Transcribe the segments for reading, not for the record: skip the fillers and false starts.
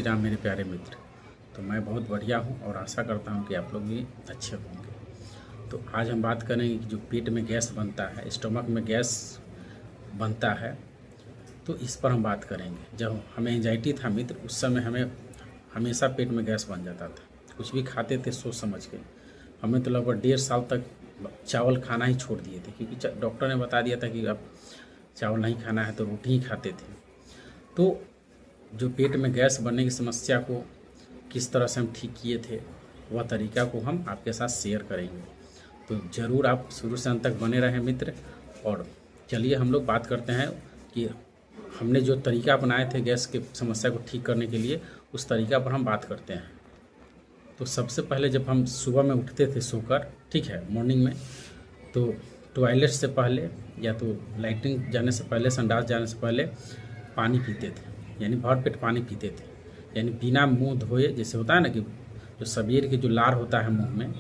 राम मेरे प्यारे मित्र। तो मैं बहुत बढ़िया हूँ और आशा करता हूँ कि आप लोग भी अच्छे होंगे। तो आज हम बात करेंगे कि जो पेट में गैस बनता है, स्टमक में गैस बनता है, तो इस पर हम बात करेंगे। जब हमें एंजाइटी था मित्र, उस समय हमें हमेशा पेट में गैस बन जाता था। कुछ भी खाते थे सोच समझ के। हमें तो लगभग 1.5 साल तक चावल खाना ही छोड़ दिए थे, क्योंकि डॉक्टर ने बता दिया था कि अब चावल नहीं खाना है, तो रोटी ही खाते थे। तो जो पेट में गैस बनने की समस्या को किस तरह से हम ठीक किए थे, वह तरीका को हम आपके साथ शेयर करेंगे। तो ज़रूर आप शुरू से अंत तक बने रहें मित्र। और चलिए हम लोग बात करते हैं कि हमने जो तरीका अपनाए थे गैस की समस्या को ठीक करने के लिए, उस तरीका पर हम बात करते हैं। तो सबसे पहले जब हम सुबह में उठते थे सोकर, ठीक है, मॉर्निंग में, तो टॉयलेट से पहले या तो लैट्रिन जाने से पहले, संडास जाने से पहले पानी पीते थे, यानी भर पेट पानी पीते थे। यानी बिना मुंह धोए, जैसे होता है ना कि जो शरीर के जो लार होता है मुंह में,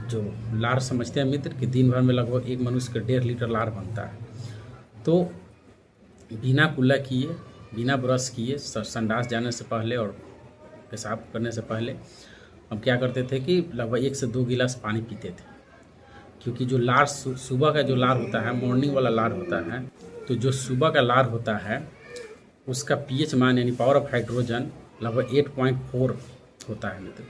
जो लार समझते हैं मित्र कि दिन भर में लगभग एक मनुष्य का 1.5 लीटर लार बनता है। तो बिना कुल्ला किए, बिना ब्रश किए, संडास जाने से पहले और पेशाब करने से पहले हम क्या करते थे कि लगभग 1 से 2 गिलास पानी पीते थे। क्योंकि जो लार सुबह का जो लार होता है, मॉर्निंग वाला लार होता है, तो जो सुबह का लार होता है उसका पीएच मान यानी पावर ऑफ हाइड्रोजन लगभग 8.4 होता है मित्र।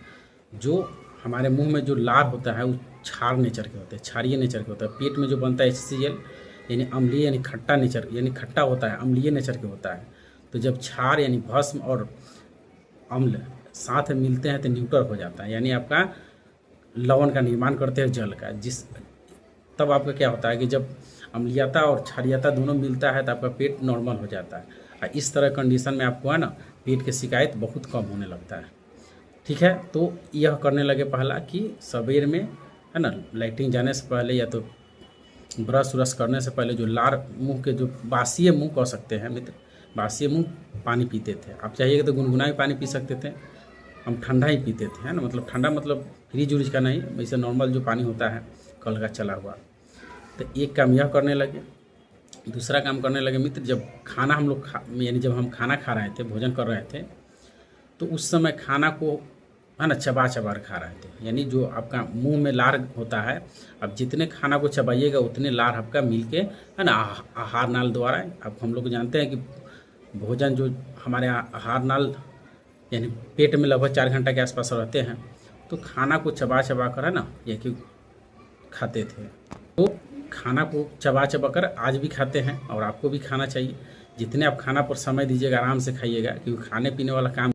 जो हमारे मुंह में जो लार होता है वो क्षार नेचर के होते हैं, क्षारीय नेचर के होता है। पेट में जो बनता है HCl यानी अम्लीय यानी खट्टा नेचर, यानी खट्टा होता है, अम्लीय नेचर के होता है। तो जब क्षार यानी भस्म और अम्ल साथ में मिलते हैं तो न्यूट्रल हो जाता है, यानी आपका लवण का निर्माण करते हैं जल का। तब आपका क्या होता है कि जब अम्लीयता और क्षारीयता दोनों मिलता है तो आपका पेट नॉर्मल हो जाता है। और इस तरह कंडीशन में आपको है ना पेट की शिकायत बहुत कम होने लगता है। ठीक है, तो यह करने लगे पहला कि सवेर में है ना, लैट्रिन जाने से पहले या तो ब्रश व्रश करने से पहले जो लार मुंह के, जो बासीय मुंह कह सकते हैं मित्र, बासीय मुंह पानी पीते थे। आप चाहिए तो गुनगुना भी पानी पी सकते थे, हम ठंडा ही पीते थे, है ना। मतलब ठंडा मतलब फ्रिज उरिज का नहीं, वैसे नॉर्मल जो पानी होता है कल का चला हुआ। तो एक काम यह करने लगे। दूसरा काम करने लगे मित्र, जब खाना हम लोग यानी जब हम खाना खा रहे थे, भोजन कर रहे थे, तो उस समय खाना को है ना चबा चबा खा रहे थे। यानी जो आपका मुंह में लार होता है, अब जितने खाना को चबाइएगा उतने लार आपका मिलके है ना आहार नाल द्वारा, अब हम लोग जानते हैं कि भोजन जो हमारे आहार नाल यानी पेट में लगभग 4 घंटा के आसपास रहते हैं, तो खाना को चबा चबा कर है ना ये कि खाते थे। तो खाना को चबा चबा कर आज भी खाते हैं और आपको भी खाना चाहिए। जितने आप खाना पर समय दीजिएगा, आराम से खाइएगा, क्योंकि खाने पीने वाला काम